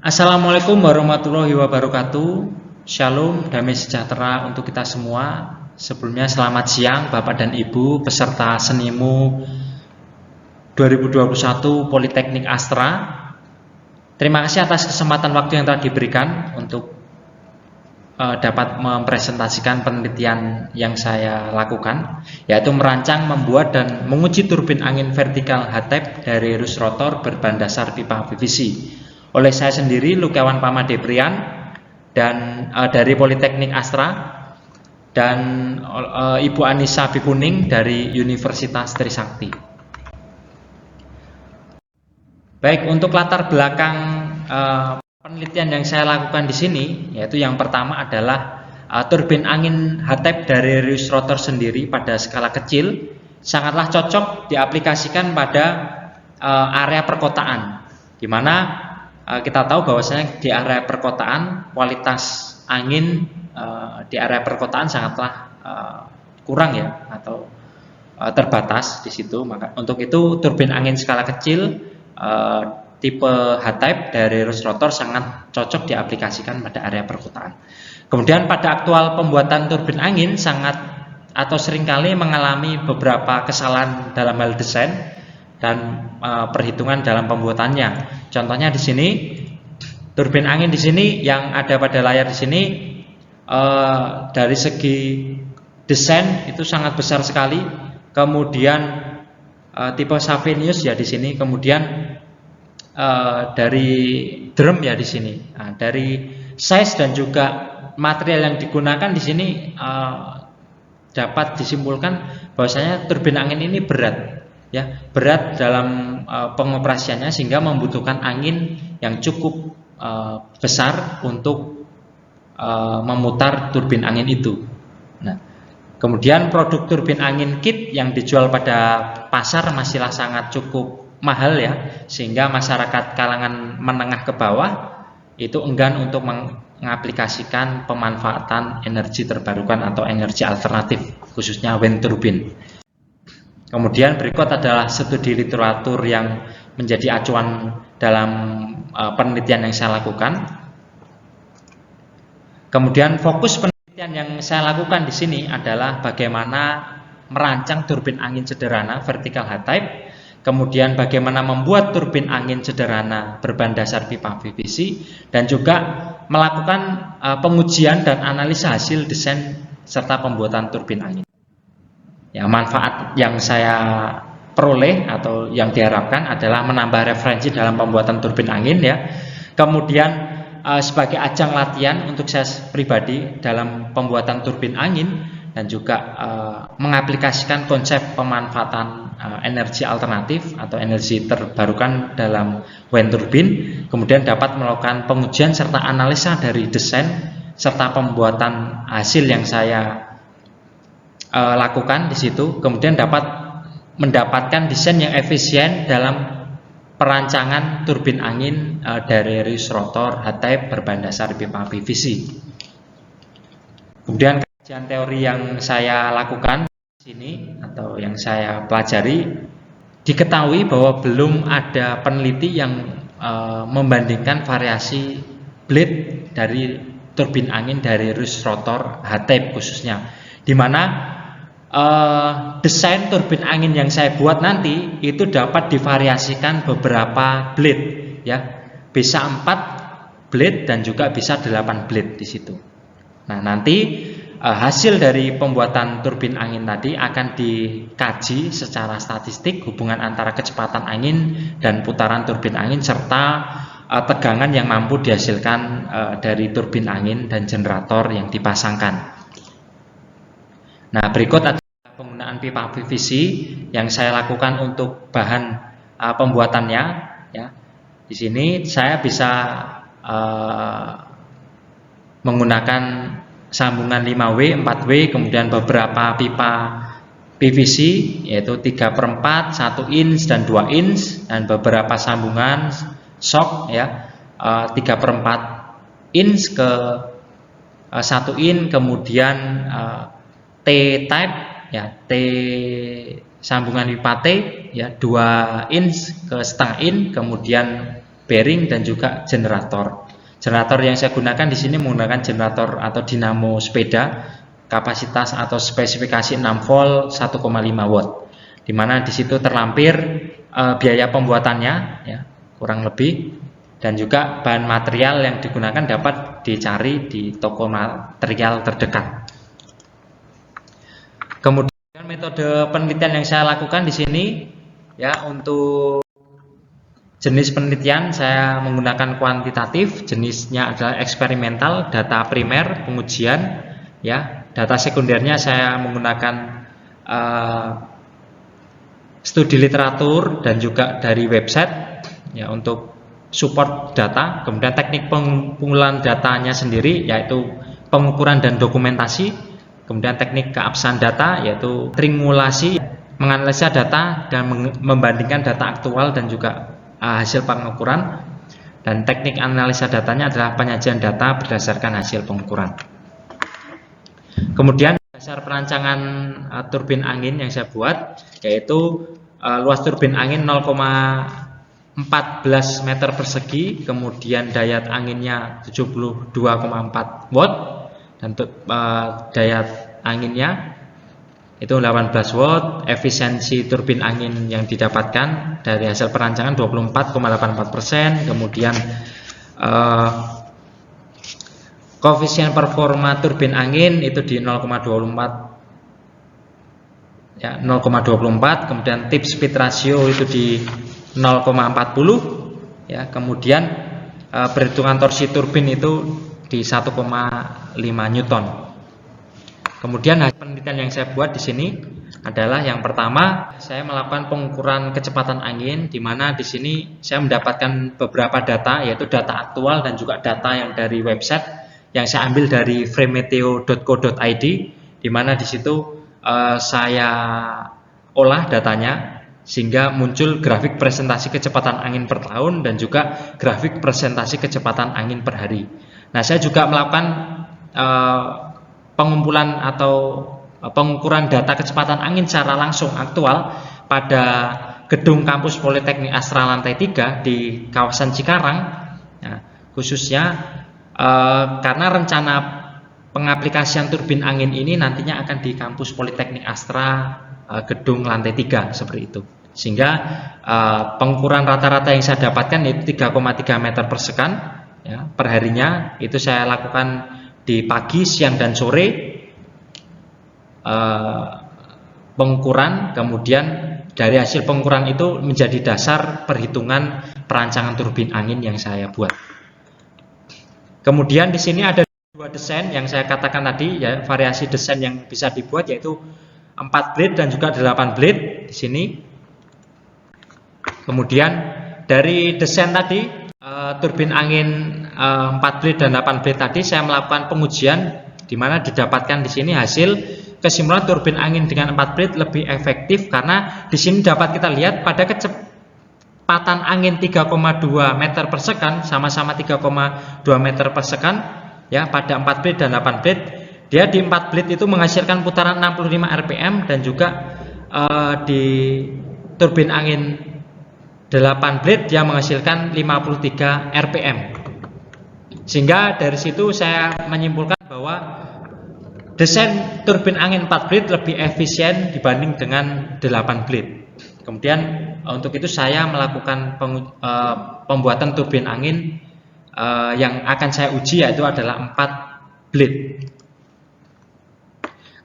Assalamualaikum warahmatullahi wabarakatuh. Shalom, damai sejahtera untuk kita semua. Sebelumnya selamat siang Bapak dan Ibu peserta Senimu 2021 Politeknik Astra. Terima kasih atas kesempatan waktu yang telah diberikan untuk dapat mempresentasikan penelitian yang saya lakukan, yaitu merancang, membuat, dan menguji turbin angin vertikal HTEP dari rus rotor berbahan dasar pipa PVC oleh saya sendiri, Lukiawan Pamadeprian, dan dari Politeknik Astra, dan Ibu Anissa Bikuning dari Universitas Trisakti. Baik, untuk latar belakang penelitian yang saya lakukan di sini, yaitu yang pertama adalah turbin angin HTEP dari rus rotor sendiri pada skala kecil sangatlah cocok diaplikasikan pada area perkotaan, di mana kita tahu bahwasanya di area perkotaan kualitas angin di area perkotaan sangatlah kurang ya, atau terbatas di situ. Maka untuk itu turbin angin skala kecil tipe HTEP dari rus rotor sangat cocok diaplikasikan pada area perkotaan. Kemudian pada aktual pembuatan turbin angin sangat atau seringkali mengalami beberapa kesalahan dalam hal desain dan perhitungan dalam pembuatannya. Contohnya di sini turbin angin di sini yang ada pada layar di sini dari segi desain itu sangat besar sekali. Kemudian tipe Savenius ya di sini. Kemudian dari drum ya di sini. Nah, dari size dan juga material yang digunakan di sini dapat disimpulkan bahwasanya turbin angin ini berat. Ya, berat dalam pengoperasiannya sehingga membutuhkan angin yang cukup besar untuk memutar turbin angin itu. Nah, kemudian produk turbin angin kit yang dijual pada pasar masihlah sangat cukup mahal ya, sehingga masyarakat kalangan menengah ke bawah itu enggan untuk mengaplikasikan pemanfaatan energi terbarukan atau energi alternatif, khususnya wind turbine. Kemudian berikut adalah studi literatur yang menjadi acuan dalam penelitian yang saya lakukan. Kemudian fokus penelitian yang saya lakukan di sini adalah bagaimana merancang turbin angin sederhana vertikal HTEP, kemudian bagaimana membuat turbin angin sederhana berbahan dasar pipa PVC, dan juga melakukan pengujian dan analisa hasil desain serta pembuatan turbin angin. Ya, manfaat yang saya peroleh atau yang diharapkan adalah menambah referensi dalam pembuatan turbin angin ya. Kemudian sebagai ajang latihan untuk saya pribadi dalam pembuatan turbin angin, dan juga mengaplikasikan konsep pemanfaatan energi alternatif atau energi terbarukan dalam wind turbine. Kemudian dapat melakukan pengujian serta analisa dari desain serta pembuatan hasil yang saya lakukan di situ. Kemudian dapat mendapatkan desain yang efisien dalam perancangan turbin angin dari rus rotor HTEP berbahan dasar pipa PVC. Kemudian kajian teori yang saya lakukan di sini atau yang saya pelajari, diketahui bahwa belum ada peneliti yang membandingkan variasi blade dari turbin angin dari rus rotor HTEP khususnya, di mana desain turbin angin yang saya buat nanti itu dapat divariasikan beberapa blade ya, bisa 4 blade dan juga bisa 8 blade di situ. Nah, nanti hasil dari pembuatan turbin angin tadi akan dikaji secara statistik hubungan antara kecepatan angin dan putaran turbin angin serta tegangan yang mampu dihasilkan dari turbin angin dan generator yang dipasangkan. Nah, berikut adalah penggunaan pipa PVC yang saya lakukan untuk bahan pembuatannya ya. Di sini saya bisa menggunakan sambungan 5W, 4W, kemudian beberapa pipa PVC yaitu 3/4, 1 inch dan 2 inch, dan beberapa sambungan shock ya, 3/4 inch ke 1 inch, kemudian T-type ya, T sambungan pipa T ya, 2 inch ke setengah inch, kemudian bearing dan juga generator. Generator yang saya gunakan di sini menggunakan generator atau dinamo sepeda kapasitas atau spesifikasi 6 volt 1,5 watt. Di mana di situ terlampir biaya pembuatannya ya, kurang lebih, dan juga bahan material yang digunakan dapat dicari di toko material terdekat. Kemudian metode penelitian yang saya lakukan di sini ya, untuk jenis penelitian saya menggunakan kuantitatif, jenisnya adalah eksperimental, data primer, pengujian ya. Data sekundernya saya menggunakan studi literatur dan juga dari website ya untuk support data. Kemudian teknik pengumpulan datanya sendiri yaitu pengukuran dan dokumentasi. Kemudian teknik keabsahan data yaitu trimulasi, menganalisa data dan membandingkan data aktual dan juga hasil pengukuran. Dan teknik analisa datanya adalah penyajian data berdasarkan hasil pengukuran. Kemudian dasar perancangan turbin angin yang saya buat yaitu luas turbin angin 0,14 meter persegi, kemudian daya anginnya 72,4 watt dan daya anginnya itu 18 watt. Efisiensi turbin angin yang didapatkan dari hasil perancangan 24,84%. Kemudian koefisien performa turbin angin itu di 0,24 ya, 0,24. Kemudian tip speed ratio itu di 0,40 ya. Kemudian perhitungan torsi turbin itu di 1,5 Newton. Kemudian hasil penelitian yang saya buat di sini adalah yang pertama, saya melakukan pengukuran kecepatan angin, di mana di sini saya mendapatkan beberapa data, yaitu data aktual dan juga data yang dari website yang saya ambil dari framemeteo.co.id, di mana di situ saya olah datanya sehingga muncul grafik presentasi kecepatan angin per tahun dan juga grafik presentasi kecepatan angin per hari. Nah, saya juga melakukan pengumpulan atau pengukuran data kecepatan angin secara langsung aktual pada gedung kampus Politeknik Astra lantai 3 di kawasan Cikarang ya, khususnya karena rencana pengaplikasian turbin angin ini nantinya akan di kampus Politeknik Astra gedung lantai 3 seperti itu. Sehingga pengukuran rata-rata yang saya dapatkan itu 3,3 meter per second ya, per harinya. Itu saya lakukan di pagi, siang dan sore pengukuran. Kemudian dari hasil pengukuran itu menjadi dasar perhitungan perancangan turbin angin yang saya buat. Kemudian di sini ada dua desain yang saya katakan tadi ya, variasi desain yang bisa dibuat yaitu 4 blade dan juga 8 blade di sini. Kemudian dari desain tadi turbin angin 4 blade dan 8 blade tadi saya melakukan pengujian, di mana didapatkan di sini hasil kesimpulan turbin angin dengan 4 blade lebih efektif karena di sini dapat kita lihat pada kecepatan angin 3,2 meter per second, sama-sama 3,2 meter per second ya, pada 4 blade dan 8 blade. Dia di 4 blade itu menghasilkan putaran 65 rpm dan juga di turbin angin 8 blade dia menghasilkan 53 rpm. Sehingga dari situ saya menyimpulkan bahwa desain turbin angin 4 blade lebih efisien dibanding dengan 8 blade. Kemudian untuk itu saya melakukan pembuatan turbin angin yang akan saya uji, yaitu adalah 4 blade.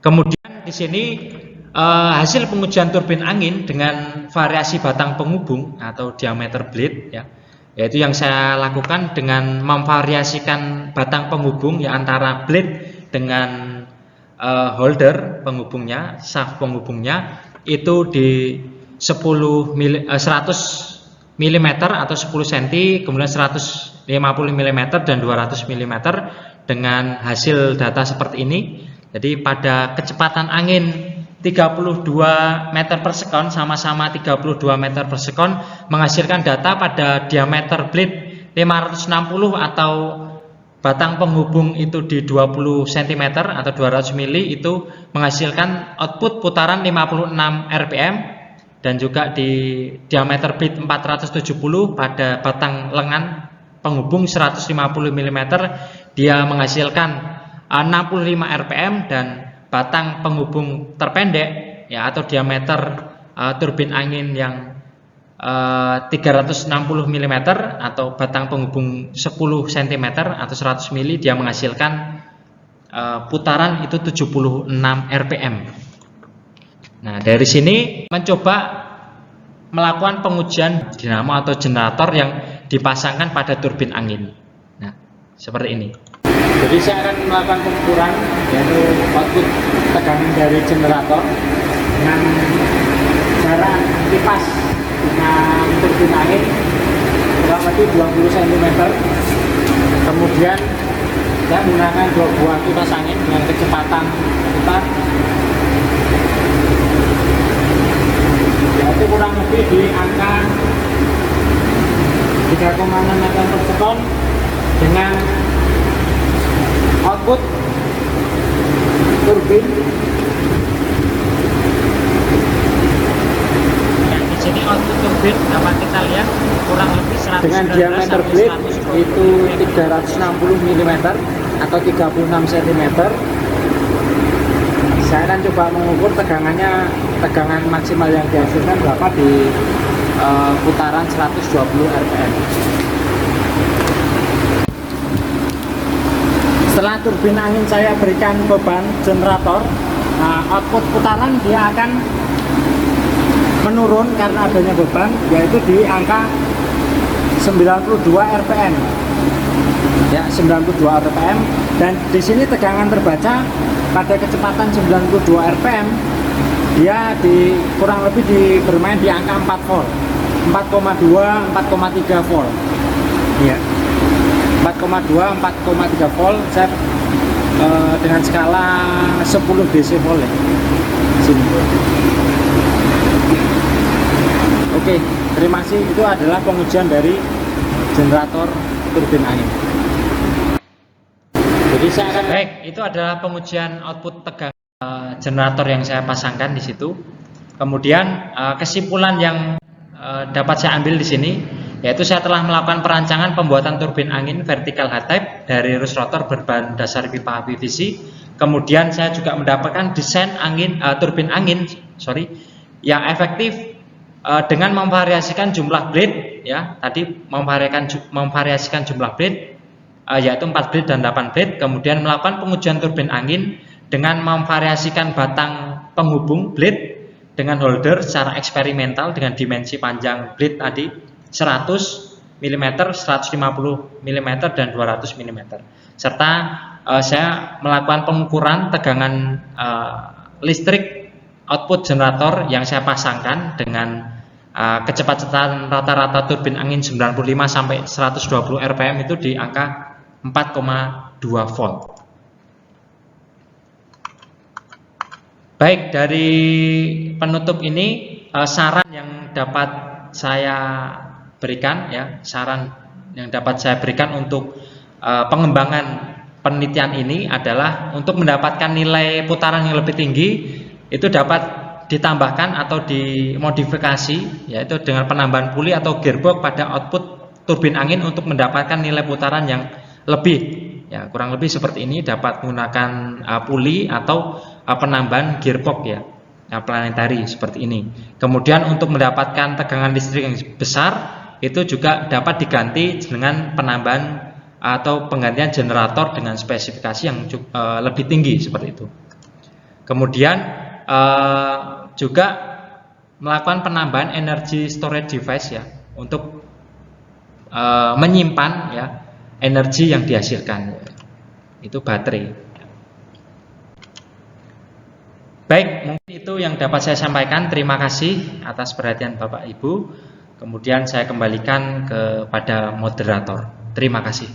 Kemudian di sini hasil pengujian turbin angin dengan variasi batang penghubung atau diameter blade ya, yaitu yang saya lakukan dengan memvariasikan batang penghubung ya antara blade dengan holder penghubungnya, shaft penghubungnya itu di 100 mm atau 10 cm, kemudian 150 mm dan 200 mm dengan hasil data seperti ini. Jadi pada kecepatan angin 32 meter per second, sama-sama 32 meter per second, menghasilkan data pada diameter blade 560 atau batang penghubung itu di 20 cm atau 200 mili, itu menghasilkan output putaran 56 rpm. dan juga di diameter bit 470 pada batang lengan penghubung 150 mm dia menghasilkan 65 rpm, dan batang penghubung terpendek ya atau diameter turbin angin yang 360 mm atau batang penghubung 10 cm atau 100 mili dia menghasilkan putaran itu 76 rpm. Nah, dari sini mencoba melakukan pengujian dinamo atau generator yang dipasangkan pada turbin angin. Nah, seperti ini. Jadi saya akan melakukan pengukuran yaitu output tegangan dari generator dengan cara kipas dengan turbin angin kurang lebih 20 cm. Kemudian saya menggunakan 2 buah kipas angin dengan kecepatan putar yaitu kurang lebih di angka 3,6 meter per sekon dengan output turbin. Dan di sini output turbin dapat kita lihat kurang lebih 119 dengan diameter blade itu 360 mm atau 36 cm. Saya akan coba mengukur tegangan maksimal yang dihasilkan berapa di putaran 120 rpm. Setelah turbin angin saya berikan beban generator, output putaran dia akan menurun karena adanya beban, yaitu di angka 92 rpm. Ya, 92 rpm, dan di sini tegangan terbaca pada kecepatan 92 rpm dia kurang lebih bermain di angka 4 volt, 4,2, 4,3 volt. Ya, 4,2, 4,3 volt. Saya dengan skala 10 decibel ya. Sini. Oke, terima kasih. Itu adalah pengujian dari generator turbin angin. Jadi saya akan itu adalah pengujian output tegangan generator yang saya pasangkan di situ. Kemudian kesimpulan yang dapat saya ambil di sini yaitu saya telah melakukan perancangan pembuatan turbin angin vertical high type dari rush rotor berbahan dasar pipa PVC. Kemudian saya juga mendapatkan desain turbin angin yang efektif dengan memvariasikan jumlah blade ya. Tadi memvariasikan jumlah blade yaitu 4 blade dan 8 blade. Kemudian melakukan pengujian turbin angin dengan memvariasikan batang penghubung blade dengan holder secara eksperimental dengan dimensi panjang blade tadi 100 mm, 150 mm, dan 200 mm. Serta saya melakukan pengukuran tegangan listrik output generator yang saya pasangkan dengan kecepatan rata-rata turbin angin 95 sampai 120 rpm itu di angka 4,2 volt. Baik, dari penutup ini saran yang dapat saya berikan ya, untuk pengembangan penelitian ini adalah untuk mendapatkan nilai putaran yang lebih tinggi itu dapat ditambahkan atau dimodifikasi yaitu dengan penambahan puli atau gearbox pada output turbin angin untuk mendapatkan nilai putaran yang lebih ya, kurang lebih seperti ini, dapat menggunakan puli atau penambahan gearbox ya, planetary seperti ini. Kemudian untuk mendapatkan tegangan listrik yang besar itu juga dapat diganti dengan penambahan atau penggantian generator dengan spesifikasi yang lebih tinggi seperti itu. Kemudian juga melakukan penambahan energy storage device ya untuk menyimpan ya energi yang dihasilkan, itu baterai. Baik, mungkin itu yang dapat saya sampaikan. Terima kasih atas perhatian Bapak Ibu. Kemudian saya kembalikan kepada moderator. Terima kasih.